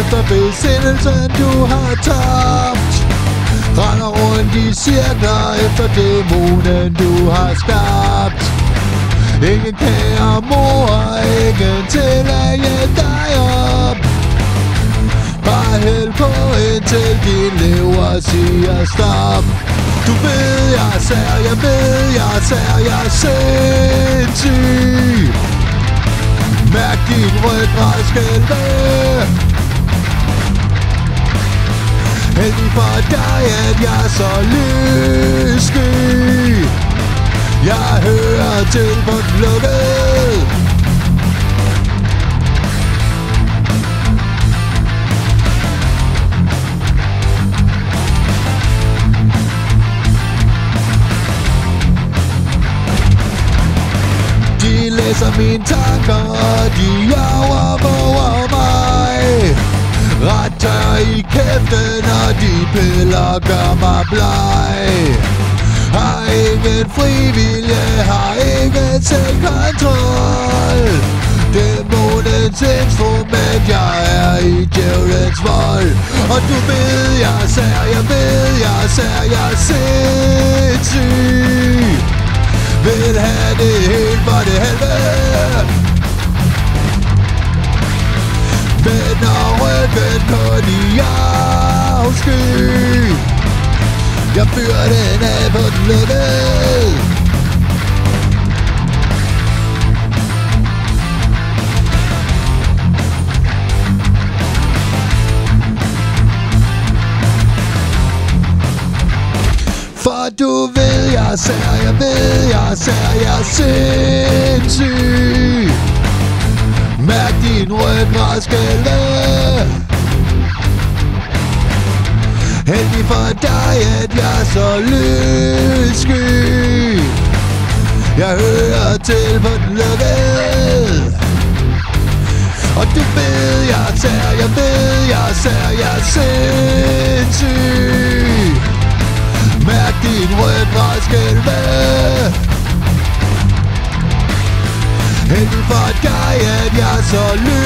efter besindelsen du har tabt. Render rundt i cirkler efter dæmonen du har skabt. Ingen kære mor, ingen til at hjælpe dig op. Bare hæld på indtil din lever siger stop. Du ved jeg er sær, jeg ved jeg er sær, jeg er sindssyg. Mærk din ryggrad skælve. Heldig for dig at jeg er så lyssky. Jeg hører til på den lukkede. De læser mine tanker, og de overvåger mig. Ret tør i kæften, og de piller gør mig bleg. Har ingen frivillige, har ingen selvkontrol. Dæmonens instrument, jeg er i djævelens vold. Og du ved jeg er sær, jeg ved jeg er sær, jeg er sindssyg. Vil have det helt for det helvede. Vender ryggen på de afsky. Jeg fyrer den af på den lukkede. For du ved jeg er sær, jeg ved jeg er sær, jeg er sindssyg. Mærk din ryggrad skælve. Heldig for dig at jeg er så lyssky. Jeg hører til på den lukkede. Og du ved jeg er sær, jeg ved jeg er sær, jeg er sindssyg. Mærk din ryggrad skælve. Heldig for dig at jeg er så lyssky.